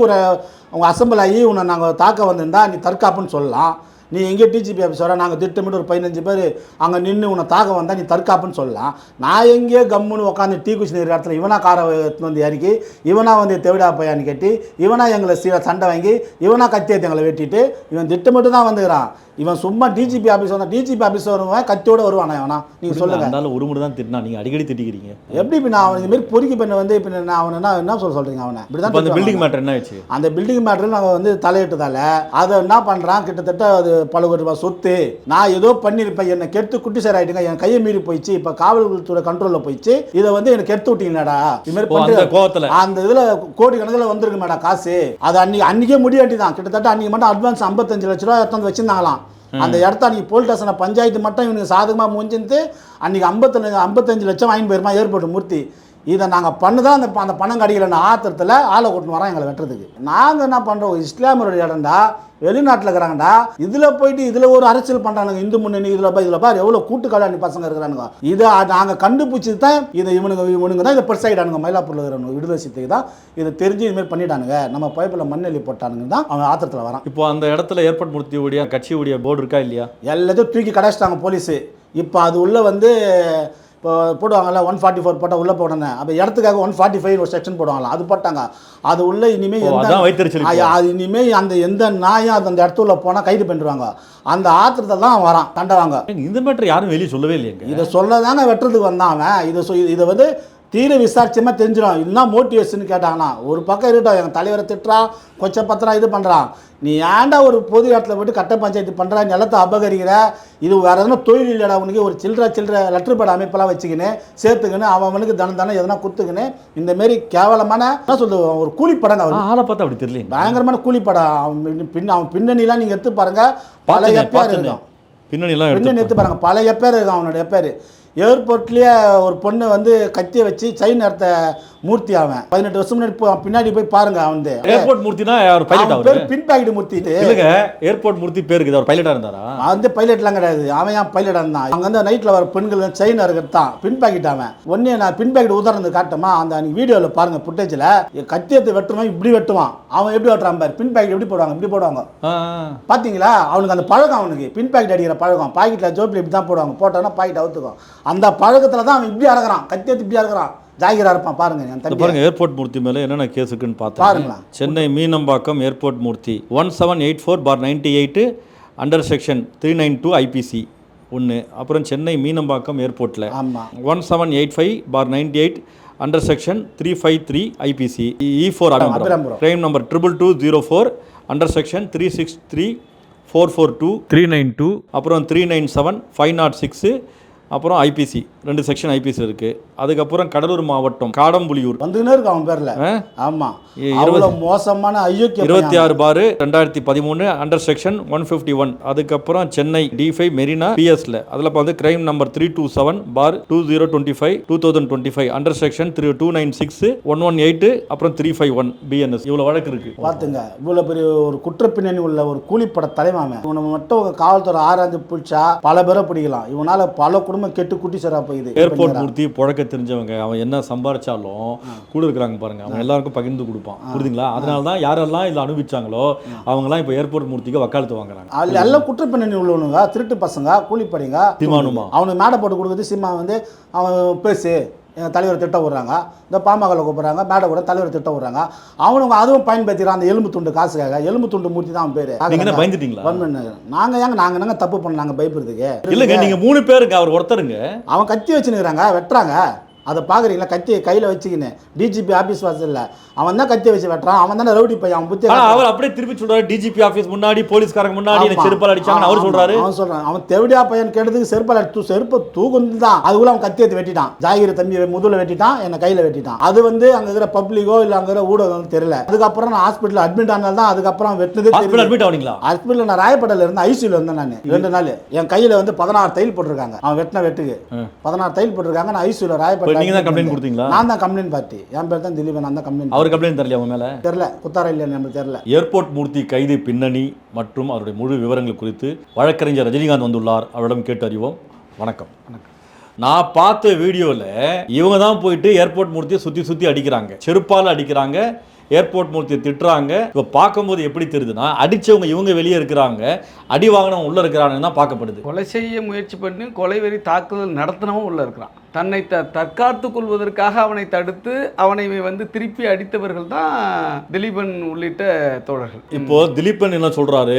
அவங்க அசம்பிள் ஆகி உன்னை நாங்கள் தாக்க வந்திருந்தா நீ தற்காப்புன்னு சொல்லலாம். நீ எங்கேயோ டிஜிபி ஆஃபீஸ் வர, நாங்கள் திட்டமிட்டு ஒரு 15 பேர் அங்கே நின்று உன்னை தாக்க வந்தால் நீ தற்காப்புன்னு சொல்லலாம். நான் எங்கேயோ கம்முன்னு உட்காந்து டீ குச்சி இருக்கிற இடத்துல இவனா காரை எடுத்து வந்து இறக்கி, இவனா வந்து தெவிடா பையான்னு கேட்டி, இவனா எங்களை சண்டை வாங்கி, இவனா கத்தி எடுத்து எங்களை வெட்டிட்டு, இவன் திட்டமிட்டு தான் வந்துக்கிறான். இவன் சும்மா டிஜிபி ஆஃபீஸ் வந்தால் டிஜிபி ஆஃபீஸ் வருவான், கத்தியோடு வருவானா இவனா? நீங்கள் சொல்லுங்கள். அதனால ஒரு முறை தான் திட்டினா, நீங்கள் அடிக்கடி திட்டிக்கிறீங்க. எப்படி இப்போ நான் அவன் இதுமாரி பொறுக்கி பண்ண வந்து இப்போ நான் அவனை என்ன சொல்கிறீங்க? அவனை இப்படி தான். அந்த பில்டிங் மேட்டர் என்ன ஆச்சு? அந்த பில்டிங் மேட்டரில் நாங்கள் வந்து தலையிட்டதால அதை என்ன பண்ணுறான், கிட்டத்தட்ட அது பல கோடி ரூபாய் சொத்து. நான் ஏதோ பண்ணியிருப்பேன், என்னை கெடுத்து குட்டி சார் ஆகிட்டுங்க, என் கையை மீறி போயிடுச்சு, இப்போ காவல்துறை கண்ட்ரோலில் போயிடுச்சு, இதை வந்து எனக்கு கெடுத்து விட்டீங்களாடா இதுமாரி பண்ணி கோவத்தில் அந்த இதில் கோடி கணக்கில் வந்துருக்கு மேடம் காசு. அது அன்றைக்கே முடியாட்டி தான். கிட்டத்தட்ட அன்றைக்கி மட்டும் அட்வான்ஸ் 55 லட்ச ரூபா எடுத்து வச்சுருந்தாங்களாம். அந்த இடத்த அன்றைக்கி போலீஸ் ஸ்டேஷனை பஞ்சாயத்து மட்டும் இவனுக்கு சாதகமாக முடிஞ்சிருந்து அன்றைக்கி 55 லட்சம் வாங்கி போயிருமா ஏர்போர்ட் மூர்த்தி. இதை நாங்கள் பண்ணுதான் அந்த பணம் கிடைக்கலன்னு ஆத்திரத்தில் ஆளை கூட்டின்னு வரோம் எங்களை வெட்டுறதுக்கு. நாங்கள் என்ன பண்ணுறோம், இஸ்லாமியருடைய இடம்டா, வெளிநாட்டில் இருக்கிறாங்கடா, இதில் போயிட்டு இதில் ஒரு அரசியல் பண்ணுறானுங்க. இந்து முன்னணி இதில் பாரு எவ்வளோ கூட்டுக்காளாணி பசங்க இருக்கிறானுங்க. இதை நாங்கள் கண்டுபிடிச்சி தான் இதை இவனுங்க தான் இதை பெருசாகிட்டானுங்க. மயிலாப்பூரில் இருக்கிறவங்க விடுதலைக்கு தான் இதை தெரிஞ்சு இதுமாரி பண்ணிட்டானுங்க, நம்ம பைப்பில் மண்ணெல்லி போட்டானுங்க தான் அவன் ஆத்திரத்தில் வரான். இப்போ அந்த இடத்துல ஏர்போர்ட் மூர்த்தியுடைய கட்சியுடைய போர்டு இருக்கா இல்லையா? எல்லாத்தையும் தூக்கி கடைச்சிட்டாங்க போலீஸு. இப்போ அது உள்ளே வந்து இப்போ போடுவாங்கல்ல 144 போட்டால் உள்ளே போடணும். அப்போ இடத்துக்காக 145 ஒரு செக்ஷன் போடுவாங்களா, அது போட்டாங்க. அது உள்ளே இனிமேல் எந்த நாயும் அந்த இடத்துல போனால் கைது பண்ணிடுவாங்க. அந்த ஆத்திரத்தை தான் வரான் தண்டவாங்க. இந்த மேட்டர் யாரும் வெளியே சொல்லவே இல்லைங்க. இதை சொல்ல தானே வெட்டுறதுக்கு வந்தான் அவன். இதை வந்து தீர விசாரிச்சமா தெரிஞ்சிடும். இதுதான் மோட்டிவேஷன் கேட்டாங்கன்னா ஒரு பக்கம் இருக்கட்டும், எங்கள் தலைவரை திட்டுறான், கொச்சை பத்திரம் இது பண்ணுறான். நீ ஏன்டா ஒரு பொது இடத்துல போய்ட்டு கட்ட பஞ்சாயத்து பண்ணுற, நிலத்தை அபகரிக்கிற, இது வேறு எதனா தொழில் இல்லைடா உனக்கு, ஒரு சில்லற லெட்டர் பேட் அமைப்பெல்லாம் வச்சுக்கின்னு சேர்த்துக்கின்னு அவனுக்கு தானே எதனா கொடுத்துக்கின்னு இந்தமாரி கேவலமான என்ன சொல்லுது ஒரு கூலிப்படம். அவர் ஆளை பார்த்தா அப்படி தெரியல, பயங்கரமான கூலிப்படம். அவன் பின்னணிலாம் நீங்கள் எடுத்து பாருங்க, பல எப்பேர் இருக்கும். பின்னணி எடுத்து பாருங்க, பல எப்பேர் இருக்கும் அவனோட எப்பேர். ஏர்போர்ட்லேயே ஒரு பொண்ணு வந்து கத்தியை வச்சு செயின் எடுத்த மூர்த்தி. அவன் 18 வருஷம் முன்னாடி பின்னாடி போய் பாருங்க. அவன் ஏர்போர்ட் மூர்த்தினா அவர் பைலட். அவர் பேர் பின் பாக்கெட் மூர்த்தி இல்லைங்க, ஏர்போர்ட் மூர்த்தி பேருக்கு அவர் பைலட்டா இருந்தாரா? அந்த பைலட்லாம் கிடையாது, அவன் ஏன் பைலட்டா இருந்தான். அங்கே வந்து நைட்டில் வர பெண்கள் செயின் இருக்கிறது தான் பின் பாக்கெட். அவன் ஒன்னே நான் பின் பாக்கெட் உதாரணத்துக்கு காட்டமா, அந்த வீடியோவில் பாருங்க ஃபுட்டேஜில் கத்தியத்தை வெட்டுவான், இப்படி வெட்டுவான். அவன் எப்படி வெட்டுறான் பாரு, பின் பாக்கெட் எப்படி போடுவாங்க, இப்படி போடுவாங்க. பார்த்தீங்களா, அவனுக்கு அந்த பழக்கம், அவனுக்கு பின் பாக்கெட் அடிக்கிற பழக்கம். பாக்கெட்டில் ஜோப்பில் இப்படி தான் போடுவாங்க, போட்டோன்னா பாக்கெட் அவுத்துக்கும். அந்த பழக்கத்தில் தான் அவன் இப்படி அறக்குறான், கத்தியத்து இப்படி அறக்குறான். ஜாகிரா இருப்பான் பாருங்க. பாருங்க ஏர்போர்ட் மூர்த்தி மேல என்னென்ன கேஸுக்குன்னு பார்த்தா, Chennai Meenambakkam airport Murthy 1784/98 under section 392 IPC 1. அப்புறம் சென்னை மீனம்பாக்கம் ஏர்போர்ட்டில் 1785/98 under section 353 IPC E4 crime number 222004 under section 363/442 392 அப்புறம் 397 506 அப்புறம் ஐபிசி 2 செக்ஷன் ஐபிசி இருக்குது. அதுக்கப்புறம் கடலூர் மாவட்டம் காடம்புலியூர் வந்துன்னே இருக்கு அவன் பேரில். ஆமாம், இவ்வளோ மோசமான ஐயோக்கிய 26/6/2013 அண்டர் செக்ஷன் 151. அதுக்கப்புறம் சென்னை D5 மெரினா பிஎஸ்ல அதில் வந்து கிரைம் நம்பர் 327/2025 2025 அண்டர் செக்ஷன் 296 118 அப்புறம் 351 பிஎன்எஸ். இவ்வளோ வழக்கு இருக்கு பார்த்துங்க. இவ்வளோ பெரிய ஒரு குற்றப்பின்னணி உள்ள ஒரு கூலிப்பட தலைமாமன். இவனை மட்டும் காவல்துறை ஆராய்ந்து பிடிச்சா பல பேரை பிடிக்கலாம். இவனால பல குடும்பம் கெட்டு குட்டி சரா போகுது. ஏர்போர்ட் மூர்த்தி புழக்க தெரிஞ்சவங்க, அவன் என்ன சம்பாரிச்சாலும் கூட இருக்கிறாங்க பாருங்க, அவன் எல்லாருக்கும் பகிர்ந்து கொடுப்பான். புரியுதுங்களா? அதனால தான் யாரெல்லாம் இதில் அனுபவிச்சாங்களோ அவங்கலாம் இப்போ ஏர்போர்ட் மூர்த்திக்கு வக்காலத்து வாங்குறாங்க. அதில் எல்லாம் குற்றப்பின்னணி உள்ளவனுங்க, திருட்டு பசங்க, கூலிப்படிங்க. சீமானுமா அவனுக்கு மேடை போட்டு கொடுக்குறது. சீமா வந்து அவன் பேசு, எங்கள் தலைவரை திட்ட விடுறாங்க, இந்த பாமகவில் கூப்பிட்றாங்க, மேடை கூட தலைவரை திட்ட விடுறாங்க. அவனுங்க அதுவும் பயன்படுத்திக்கிறான். அந்த எலும்பு துண்டு காசுக்காக. எலும்பு துண்டு மூர்த்தி தான் அவன் பேர். பயந்துட்டீங்களா? நாங்கள் என்னங்க தப்பு பண்ண, நாங்கள் பயப்படுறதுக்கு இல்லைங்க. நீங்கள் 3 பேருங்க, அவர் ஒருத்தருங்க. அவன் கத்தி வச்சுன்னுக்குறாங்க, வெட்டுறாங்க. அதை பார்க்குறீங்களா? கத்தியை கையில் வச்சுக்கின்னு டிஜிபி ஆஃபீஸ் வாசல்ல அவன் தான் கத்தியை வச்சு வெட்டுறான். அவன் தானே ரவுடி பையன். அவன் புத்தி அவர் அப்படியே திருப்பி சொல்றாரு, டிஜிபி ஆஃபீஸ் முன்னாடி போலீஸ்காரங்க முன்னாடி எனக்கு செருப்பால் அடிச்சாங்க அவர் சொல்றாரு. அவன் சொல்றான், அவன் தெவடியா பையன் கேட்டதுக்கு செருப்பு தூக்குந்து தான். அதுக்குள்ள அவன் கத்தியத்தை வெட்டிட்டான். ஜாகிர தம்பி முதல்ல வெட்டிட்டான், என்னை கையில் வெட்டிட்டான். அது வந்து அங்கே இருக்கிற பப்ளிக்கோ இல்லை அங்கே இருக்கிற ஊடகம் தெரியல. அதுக்கப்புறம் நான் ஹாஸ்பிட்டல் அட்மிட் ஆனால தான் அதுக்கப்புறம் வெட்டினது. அட்மிட் ஆனீங்களா? ஹாஸ்பிட்டல் நான் ராயப்பேட்டையில் இருந்து ஐசியூல இருந்தேன் நான் 2 நாள். என் கையில் வந்து 16 தையல் போட்டிருக்காங்க. அவன் வெட்டின வெட்டுக்கு 16 தையல் போட்டிருக்காங்க. நான் ஐசியூல ராயப்பேட்டை. நீங்க தான் கம்ப்ளைண்ட் கொடுத்தீங்களா? நான் தான் கம்ப்ளைண்ட் பார்ட்டி. என் பேர் தான் திலீபன். நான் தான் கம்ப்ளைண்ட். அவர் கம்ப்ளைண்ட் தரல அவன் மேல தெரியல, குத்தாரா இல்லையா நமக்கு தெரியல. ஏர்போர்ட் மூர்த்தி கைது பின்னணி மற்றும் அவருடைய முழு விவரங்கள் குறித்து வழக்கறிஞர் ரஜினிகாந்த் வந்துள்ளார். அவரிடம் கேட்டு அறிவோம். வணக்கம். நான் பார்த்த வீடியோவில் இவங்க தான் போயிட்டு ஏர்போர்ட் மூர்த்தியை சுற்றி அடிக்கிறாங்க, செருப்பால் அடிக்கிறாங்க, ஏர்போர்ட் மூர்த்தியை திட்டுறாங்க. இப்போ பார்க்கும்போது எப்படி தெரியுதுன்னா, அடித்தவங்க இவங்க வெளியே இருக்கிறாங்க, அடி வாங்கினவங்க உள்ளே இருக்கிறாங்கன்னு தான் பார்க்கப்படுது. கொலை செய்ய முயற்சி பண்ணி கொலைவெறி தாக்குதல் நடத்தினவும் உள்ளே இருக்கிறான். தன்னை தற்காத்து கொள்வதற்காக அவனை தடுத்து அவனை வந்து திருப்பி அடித்தவர்கள் தான் திலீபன் உள்ளிட்ட தோழர்கள். இப்போ திலீபன் என்ன சொல்றாரு,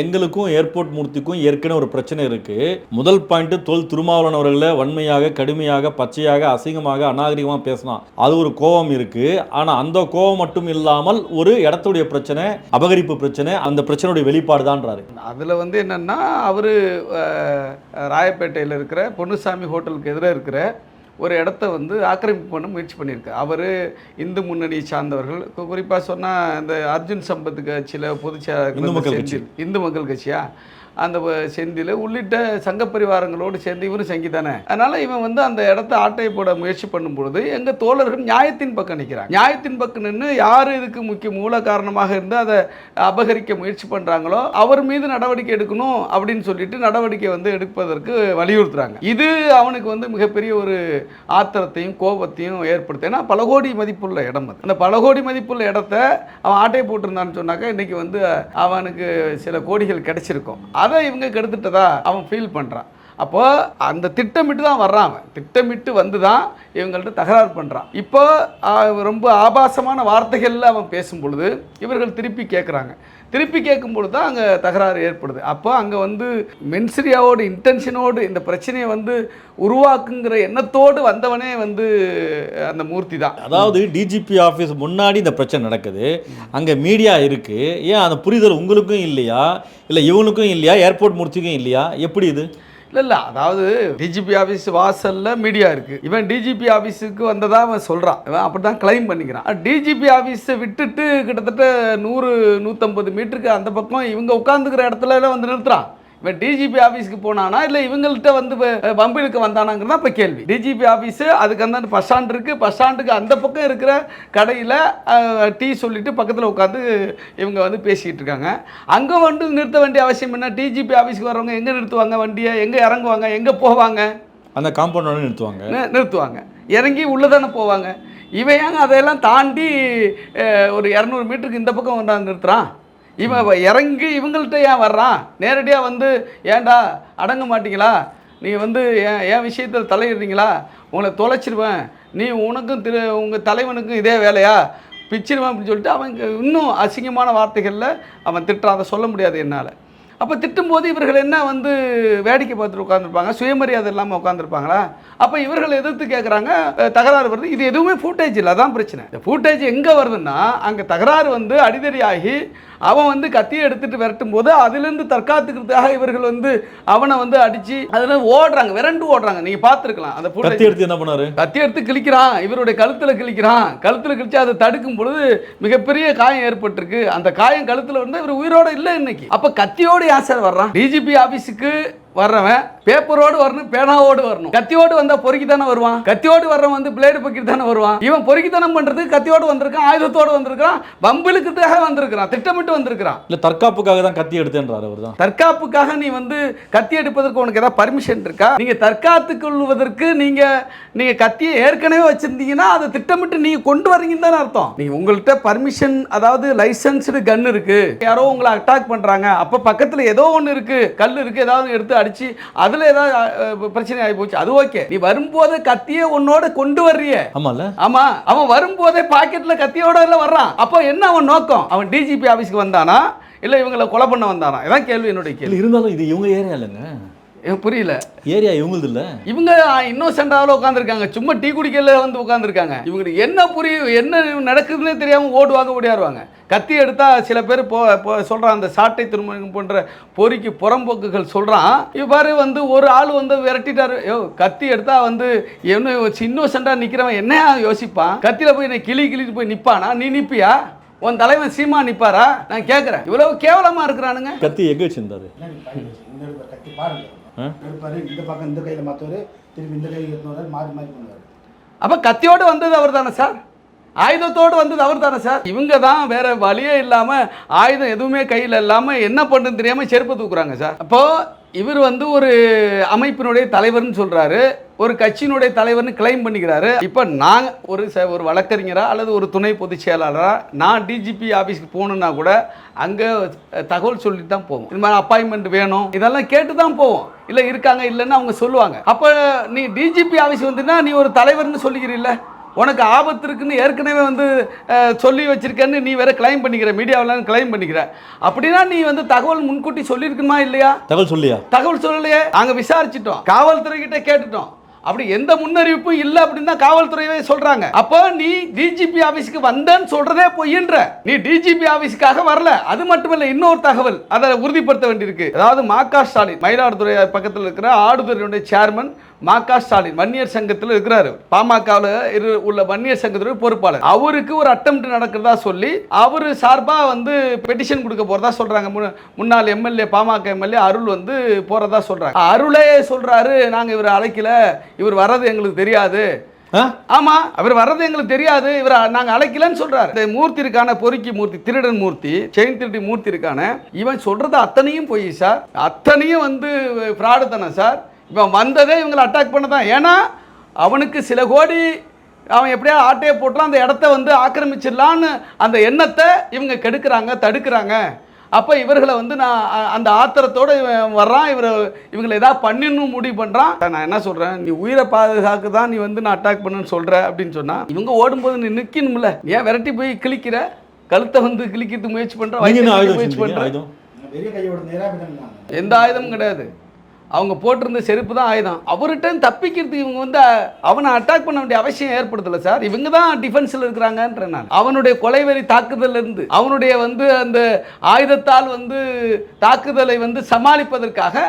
எங்களுக்கும் ஏர்போர்ட் மூர்த்திக்கும் ஏற்கனவே ஒரு பிரச்சனை இருக்கு. முதல் பாயிண்ட், தொல் திருமாவளவன் அவர்களை வன்மையாக, கடுமையாக, பச்சையாக, அசிங்கமாக, அநாகரிகமாக பேசினான். அது ஒரு கோபம் இருக்கு. ஆனா அந்த கோபம் மட்டும் இல்லாமல் ஒரு இடத்துடைய பிரச்சனை, அபகரிப்பு பிரச்சனை, அந்த பிரச்சனையுடைய வெளிப்பாடு தான்றாரு. அதுல வந்து என்னன்னா, அவரு ராயப்பேட்டையில் இருக்கிற பொன்னுசாமி ஹோட்டலுக்கு எதிராக இருக்கிற ஒரு இடத்த வந்து ஆக்கிரமிப்பு பண்ண முயற்சி பண்ணியிருக்காரு. அவர் இந்து முன்னணியை சார்ந்தவர்கள், குறிப்பாக சொன்னால் இந்த அர்ஜுன் சம்பத் கட்சியில் பொதுச்செயலாளர், இந்து மக்கள் கட்சியா, அந்த செந்தில் உள்ளிட்ட சங்க பரிவாரங்களோடு சேர்ந்து இவரும் சங்கி தானே. அதனால் இவன் வந்து அந்த இடத்த ஆட்டையை போட முயற்சி பண்ணும்பொழுது எங்கள் தோழர்கள் நியாயத்தின் பக்கம் நிற்கிறாங்க. நியாயத்தின் பக்கம் நின்று யார் இதுக்கு முக்கிய மூல காரணமாக இருந்து அதை அபகரிக்க முயற்சி பண்ணுறாங்களோ அவர் மீது நடவடிக்கை எடுக்கணும் அப்படின்னு சொல்லிட்டு நடவடிக்கை வந்து எடுப்பதற்கு வலியுறுத்துறாங்க. இது அவனுக்கு வந்து மிகப்பெரிய ஒரு ஆத்திரத்தையும் கோபத்தையும் ஏற்படுத்த. ஏன்னா பல கோடி மதிப்புள்ள இடம் அது. அந்த பல கோடி மதிப்புள்ள இடத்த அவன் ஆட்டையை போட்டிருந்தான்னு சொன்னாக்கா இன்றைக்கி வந்து அவனுக்கு சில கோடிகள் கிடைச்சிருக்கும். அதை இவங்க கெடுத்துட்டதா அவன் ஃபீல் பண்ணுறான். அப்போ அந்த திட்டமிட்டு தான் வர்றான், திட்டமிட்டு வந்து தான் இவங்கள்ட்ட தகராறு பண்ணுறான். இப்போ ரொம்ப ஆபாசமான வார்த்தைகளில் அவன் பேசும் பொழுது இவர்கள் திருப்பி கேட்குறாங்க. திருப்பி கேட்கும்பொழுது தான் அங்கே தகராறு ஏற்படுது. அப்போ அங்கே வந்து மென்சரியாவோட இன்டென்ஷனோடு இந்த பிரச்சனையை வந்து உருவாக்குங்கிற எண்ணத்தோடு வந்தவனே வந்து அந்த மூர்த்தி தான். அதாவது டிஜிபி ஆஃபீஸ் முன்னாடி இந்த பிரச்சனை நடக்குது, அங்கே மீடியா இருக்குது, ஏன் அந்த புரிதல் உங்களுக்கும் இல்லையா, இல்லை இவனுக்கும் இல்லையா, ஏர்போர்ட் மூர்த்திக்கும் இல்லையா, எப்படி இது? இல்லை அதாவது டிஜிபி ஆஃபீஸ் வாசலில் மீடியா இருக்குது, இவன் டிஜிபி ஆஃபீஸுக்கு வந்ததாக அவன் சொல்கிறான், இவன் அப்படி தான் கிளைம் பண்ணிக்கிறான். டிஜிபி ஆஃபீஸை விட்டுட்டு கிட்டத்தட்ட 100-150 மீட்டருக்கு அந்த பக்கம் இவங்க உட்காந்துக்கிற இடத்துல வந்து நிறுத்துறான். இவன் டிஜிபி ஆஃபீஸ்க்கு போனானா இல்லை இவங்கள்ட்ட வந்து பம்பிலுக்கு வந்தானாங்கிறதா இப்போ கேள்வி. டிஜிபி ஆஃபீஸு அதுக்கு அந்த பஸ் ஸ்டாண்ட் இருக்குது, பஸ் ஸ்டாண்டுக்கு அந்த பக்கம் இருக்கிற கடையில் டீ சொல்லிட்டு பக்கத்தில் உட்காந்து இவங்க வந்து பேசிக்கிட்டு இருக்காங்க. அங்கே வந்து நிறுத்த வேண்டிய அவசியம் என்ன? டிஜிபி ஆஃபீஸ்க்கு வரவங்க எங்கே நிறுத்துவாங்க வண்டியை, எங்கே இறங்குவாங்க, எங்கே போவாங்க? அந்த காம்பவுண்டோட நிறுத்துவாங்க, இறங்கி உள்ளே தானே போவாங்க. இவன் அதையெல்லாம் தாண்டி ஒரு 200 மீட்டருக்கு இந்த பக்கம் கொண்டாந்து நிறுத்துறான். இவன் இறங்கி இவங்கள்ட்ட ஏன் வர்றான்? நேரடியாக வந்து ஏன்டா அடங்க மாட்டீங்களா, நீங்கள் வந்து என் விஷயத்தில் தலையிடுறீங்களா, உங்களை தொலைச்சிருவேன், நீ உனக்கும் உங்கள் தலைவனுக்கும் இதே வேலையா, பிச்சிருவேன் அப்படின்னு சொல்லிட்டு அவன் இன்னும் அசிங்கமான வார்த்தைகளில் அவன் திட்டுறான். அதை சொல்ல முடியாது என்னால். அப்போ திட்டும்போது இவர்கள் என்ன வந்து வேடிக்கை பார்த்துட்டு உட்காந்துருப்பாங்க, சுயமரியாதை இல்லாமல் உட்காந்துருப்பாங்களா? அப்போ இவர்கள் எதிர்த்து கேட்குறாங்க, தகராறு வருது. இது எதுவுமே ஃபூட்டேஜ் இல்லை, அதான் பிரச்சனை. இந்த ஃபூட்டேஜ் எங்கே வருதுன்னா அங்கே தகராறு வந்து அடிதடி ஆகி அவன் வந்து கத்தியை எடுத்துகிட்டு விரட்டும் போது அதுலேருந்து தற்காத்துக்கிறதுக்காக இவர்கள் வந்து அவனை வந்து அடித்து அதில் ஓடுறாங்க, விரண்டு ஓடுறாங்க. நீங்கள் பார்த்துருக்கலாம். அந்த கத்தி எடுத்து என்ன பண்ணாரு? கத்தி எடுத்து கிழிக்கிறான், இவருடைய கழுத்தில் கிழிக்கிறான். கழுத்தில் கிழிச்சு அதை தடுக்கும் பொழுது மிகப்பெரிய காயம் ஏற்பட்டிருக்கு. அந்த காயம் கழுத்தில் வந்து இவர் உயிரோடு இல்லை இன்னைக்கு. அப்போ கத்தியோடு யார் சார் வர்றான்? டிஜிபி ஆஃபீஸுக்கு வர்றவன் பேப்பரோடு வரணும், பேனாவோடு வரணும். கத்தியோடு வந்தா பொறுக்கி தானே வருவான். கத்தியோடு வர்றவன் வந்து பிளேடு பக்கிட்டு தானே வருவான். இவன் பொறுக்கித்தனம் பண்றது கத்தியோடு வந்திருக்கான், ஆயுதத்தோடு வந்திருக்கான், பம்பிலுக்குக்காக வந்திருக்கிறான், திட்டமிட்டு வந்திருக்கிறான். இல்ல தற்காப்புக்காக தான் கத்தி எடுத்தேன்றார் அவர் தான். தற்காப்புக்காக நீ வந்து கத்தி எடுப்பதற்கு உனக்கு ஏதாவது பர்மிஷன் இருக்கா? நீங்க தற்காத்து கொள்வதற்கு நீங்க கத்தியை ஏற்கனவே வச்சிருந்தீங்கன்னா அதை திட்டமிட்டு நீங்க கொண்டு வரீங்கன்னு தானே அர்த்தம். நீங்க உங்கள்கிட்ட பர்மிஷன், அதாவது லைசன்ஸ்டு கன் இருக்கு, யாரோ உங்களை அட்டாக் பண்றாங்க, அப்ப பக்கத்துல ஏதோ ஒன்று இருக்கு, கல் இருக்கு, ஏதாவது எடுத்து அடிச்சு அதுல ஏதாவது பிரச்சனை ஆகி போச்சு, அது ஓகே. நீ வரும்போது கத்தியை உன்னோட கொண்டு வர்றிய. ஆமால, ஆமா, அவன் வரும்போதே பாக்கெட்ல கத்தியோட எல்லாம் வர்றான். அப்போ என்ன அவன் நோக்கம்? அவன் டிஜிபி ஆபீஸ்க்கு வந்தானா இல்ல இவங்களை கொலை பண்ண வந்தானா? இதான் கேள்வி, என்னுடைய கேள்வி. இருந்தாலும் இது இவங்க ஏரியா இல்லைங்க, புரியல. ஏரியா இவங்களது இல்ல, இவங்க இன்னோசென்டாவில் உட்காந்துருக்காங்க, சும்மா டீ குடிக்கல வந்து உட்காந்துருக்காங்க. இவங்களுக்கு என்ன புரியும், என்ன நடக்குதுன்னே தெரியாம ஓடுவாங்க, ஓடியாருவாங்க. கத்தி எடுத்தா சில பேர் சொல்றான், அந்த சாட்டை திருமணம் போன்ற பொறிக்கு புறம்போக்குகள் சொல்றான். இவ்வாறு வந்து ஒரு ஆள் வந்து விரட்டிட்டாரு, கத்தி எடுத்தா வந்து என்ன இன்னோசென்டா நிக்கிறவன் என்ன யோசிப்பான்? கத்தியில போய் கிளிட்டு போய் நிப்பானா? நீ நிப்பியா? உன் தலைவன் சீமா நிப்பாரா? நான் கேட்கிறேன். இவ்வளவு கேவலமா இருக்கிறானுங்க. கத்தி எங்க வச்சிருந்தாரு? கத்தி பாருங்க, இந்த பக்கம் இந்த கையில் மாற்றுவார், திருப்பி இந்த கையில் எடுத்துவார், மாறி மாறி பண்ணுவார். அப்போ கத்தியோடு வந்தது அவர் தானே சார்? ஆயுதத்தோடு வந்தது அவர் தானே சார்? இவங்க தான் வேற வழியே இல்லாமல் ஆயுதம் எதுவுமே கையில் இல்லாமல் என்ன பண்ணுன்னு தெரியாமல் செருப்பு தூக்குறாங்க சார். அப்போது இவர் வந்து ஒரு அமைப்பினுடைய தலைவர்னு சொல்கிறாரு, ஒரு கட்சியினுடைய தலைவர்னு கிளைம் பண்ணிக்கிறாரு. இப்போ நான் ஒரு வழக்கறிஞரா அல்லது ஒரு துணை பொதுச் செயலாளராக நான் டிஜிபி ஆஃபீஸ்க்கு போகணுன்னா கூட அங்கே தகவல் சொல்லிட்டு தான் போவோம். இது மாதிரி அப்பாயின்மெண்ட் வேணும், இதெல்லாம் கேட்டு தான் போவோம். இல்லை இருக்காங்க இல்லைன்னு அவங்க சொல்லுவாங்க. அப்போ நீ டிஜிபி ஆஃபீஸ் வந்துன்னா நீ ஒரு தலைவர்னு சொல்லிக்கிறீல்ல, உனக்கு ஆபத்து இருக்குன்னு ஏற்கனவே வந்து சொல்லி வச்சிருக்கேன்னு நீ வேற கிளைம் பண்ணிக்கிற, மீடியாவில் கிளைம் பண்ணிக்கிற. அப்படின்னா நீ வந்து தகவல் முன்கூட்டி சொல்லியிருக்குமா இல்லையா? தகவல் சொல்லலையே. நாங்கள் விசாரிச்சிட்டோம், காவல்துறை கிட்ட கேட்டுட்டோம், அப்படி எந்த முன்னறிவிப்பும் இல்லை அப்படின்னு தான் காவல்துறையே சொல்றாங்க. அப்போ நீ டிஜிபி ஆபீஸ்க்கு வந்தேன்னு சொல்றதே பொய்ன்ற. நீ டிஜிபி ஆபீஸ்க்காக வரல. அது மட்டுமல்ல, இன்னொரு தகவல் அதை உறுதிப்படுத்த வேண்டியிருக்கு. அதாவது மா.க. ஸ்டாலின், மயிலாடுதுறை பக்கத்தில் இருக்கிற ஆடுதுறையுடைய சேர்மன் மா.க. ஸ்டாலின் வன்னியர் சங்கத்தில் இருக்கிறாரு, பாமகவில் உள்ள வன்னியர் சங்கத்துடைய பொறுப்பாளர். அவருக்கு ஒரு அட்டெம்ப்ட் நடக்கிறதா சொல்லி அவரு சார்பாக வந்து பெட்டிஷன் கொடுக்க போறதா சொல்றாங்க. முன்னாள் எம்எல்ஏ, பாமக எம்எல்ஏ அருள் வந்து போறதா சொல்றாங்க. அருளே சொல்றாரு, நாங்க இவரை அழைக்கல, இவர் வர்றது எங்களுக்கு தெரியாது. ஆமா, அவர் வர்றது எங்களுக்கு தெரியாது, இவர் நாங்க அழைக்கலன்னு சொல்றாரு. இந்த மூர்த்தி இருக்கான, பொறுக்கி மூர்த்தி, திருடன் மூர்த்தி, செயின் திருடி மூர்த்தி இருக்கான, இவன் சொல்றது அத்தனையும் போய் சார், அத்தனையும் வந்து ஃப்ராடு தானே சார். இவன் வந்ததே இவங்களை அட்டாக் பண்ண தான். ஏன்னா அவனுக்கு சில கோடி, அவன் எப்படியா ஆட்டையை போட்டுலாம் அந்த இடத்த வந்து ஆக்கிரமிச்சிடலான்னு அந்த எண்ணத்தை இவங்க கெடுக்கிறாங்க, தடுக்கிறாங்க. அப்போ இவர்களை வந்து நான் அந்த ஆத்திரத்தோடு வர்றான், இவங்களை ஏதாவது பண்ணிடணும் முடிவு பண்ணுறான். நான் என்ன சொல்கிறேன், நீ உயிரை பாதுகாக்க தான் நீ வந்து நான் அட்டாக் பண்ணுன்னு சொல்கிற அப்படின்னு சொன்னால் இவங்க ஓடும்போது நீ நிற்கணும்ல, ஏன் விரட்டி போய் கிழிக்கிற, கழுத்தை வந்து கிழிக்கிறதுக்கு முயற்சி பண்ணுற, பெரிய கையோட நேராக எந்த ஆயுதமும் கிடையாது. அவங்க போட்டிருந்த செருப்பு தான் ஆயுதம். அவர்கிட்ட தப்பிக்கிறதுக்கு இவங்க வந்து அவனை அட்டாக் பண்ண வேண்டிய அவசியம் ஏற்படுத்தலை சார். இவங்க தான் டிஃபென்ஸில் இருக்கிறாங்கன்ற நான். அவனுடைய கொலைவெறி தாக்குதலிருந்து அவனுடைய வந்து அந்த ஆயுதத்தால் வந்து தாக்குதலை வந்து சமாளிப்பதற்காக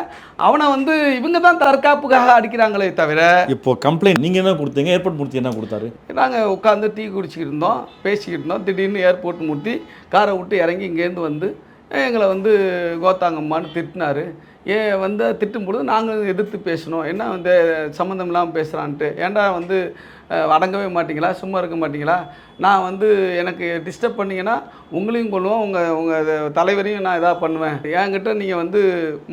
அவனை வந்து இவங்க தான் தற்காப்புக்காக அடிக்கிறாங்களே தவிர. இப்போ கம்ப்ளைண்ட் நீங்கள் என்ன கொடுத்தீங்க, ஏர்போர்ட் மூர்த்தி என்ன கொடுத்தாரு? நாங்கள் உட்காந்து டீ குடிச்சிக்கிட்டு இருந்தோம், பேசிக்கிட்டு இருந்தோம். திடீர்னு ஏர்போர்ட் மூர்த்தி காரை விட்டு இறங்கி இங்கேருந்து வந்து எங்களை வந்து கோத்தாங்கம்மான்னு திட்டினார். ஏன் வந்து திட்டும்பொழுது நாங்கள் எதிர்த்து பேசணும், என்ன வந்து சம்மந்தம் இல்லாமல் பேசுகிறான்ட்டு. ஏன்டா வந்து அடங்கவே மாட்டிங்களா, சும்மா இருக்க மாட்டிங்களா, நான் வந்து எனக்கு டிஸ்டர்ப் பண்ணிங்கன்னா உங்களையும் கொள்ளுவோம், உங்கள் தலைவரையும் நான் எதாவது பண்ணுவேன், என்கிட்ட நீங்கள் வந்து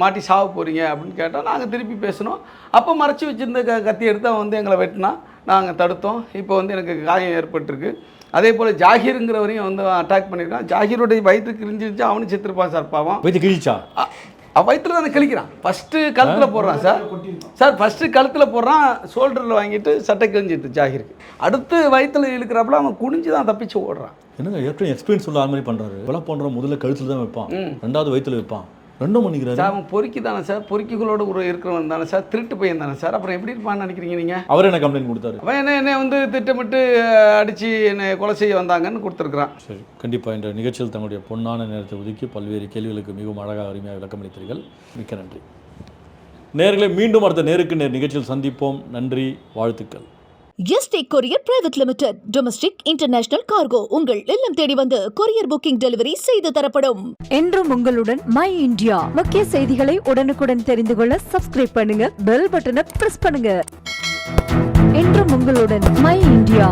மாட்டி சாவ போகிறீங்க அப்படின்னு கேட்டால் நாங்கள் திருப்பி பேசணும். அப்போ மறைச்சி வச்சுருந்த கத்தி எடுத்து அவன் வந்து எங்களை வெட்டினா, நாங்கள் தடுத்தோம். இப்போ வந்து எனக்கு காயம் ஏற்பட்டிருக்கு. அதே போல் ஜாகிருங்கிறவரையும் வந்து அட்டாக் பண்ணியிருக்கான். ஜாகிரோடைய வயிற்றுக்கு கிழிஞ்சிருச்சு, அவனும் செத்துருப்பான் சார். பாவம் வயிற்று கிழிச்சா? வயிற்றுல தானே கிழிக்கிறான். ஃபஸ்ட்டு கழுத்தில் போடுறான் சார் ஃபஸ்ட்டு கழுத்தில் போடுறான், ஷோல்டரில் வாங்கிட்டு சட்டை கிழிஞ்சிட்டு ஜாகிருக்கு. அடுத்து வயிற்றுல இழுக்கிறப்பல அவன் குனிஞ்சு தான் தப்பிச்சு ஓடுறான். என்னங்க ஏற்கனவே எக்ஸ்பீரியன்ஸ் உள்ள ஆள் மாதிரி பண்ணுறாரு. கொலை பண்ணுற முதல்ல கழுத்தில் தான் வைப்பான், ரெண்டாவது வயிற்றுல வைப்பான், ரெண்டும் பண்ணிக்கிறாரு சார். அவன் பொறுக்கி தானே சார், பொறுக்கிகளோட ஒரு இருக்கிறவன் தானே சார், திருட்டு பையன் தானே சார். அப்புறம் எப்படி இருப்பான்னு நினைக்கிறீங்க நீங்கள்? அவர் என்ன கம்ப்ளைண்ட் கொடுத்தாரு? அவன் என்னை வந்து திட்டமிட்டு அடித்து என்னை கொலை செய்ய வந்தாங்கன்னு கொடுத்துருக்குறான். சரி, கண்டிப்பாக இந்த நிகழ்ச்சியில் தங்களுடைய பொன்னான நேரத்தை ஒதுக்கி பல்வேறு கேள்விகளுக்கு மிகவும் அழகாக அருமையாக விளக்கமளித்தீர்கள். மிக்க நன்றி. நேர்களை மீண்டும் அடுத்த நேருக்கு நேர் நிகழ்ச்சியில் சந்திப்போம். நன்றி, வாழ்த்துக்கள். Yesterday courier private limited. Domestic international cargo உங்கள் இல்லம் தேடி வந்து கொரியர் புக்கிங் டெலிவரி செய்து தரப்படும். என்றும் உங்களுடன் மை இந்தியா. முக்கிய செய்திகளை உடனுக்குடன் தெரிந்து கொள்ள சப்ஸ்கிரைப் பண்ணுங்க, பெல் பட்டனை பிரஸ் பண்ணுங்க. என்றும் உங்களுடன் மை இந்தியா.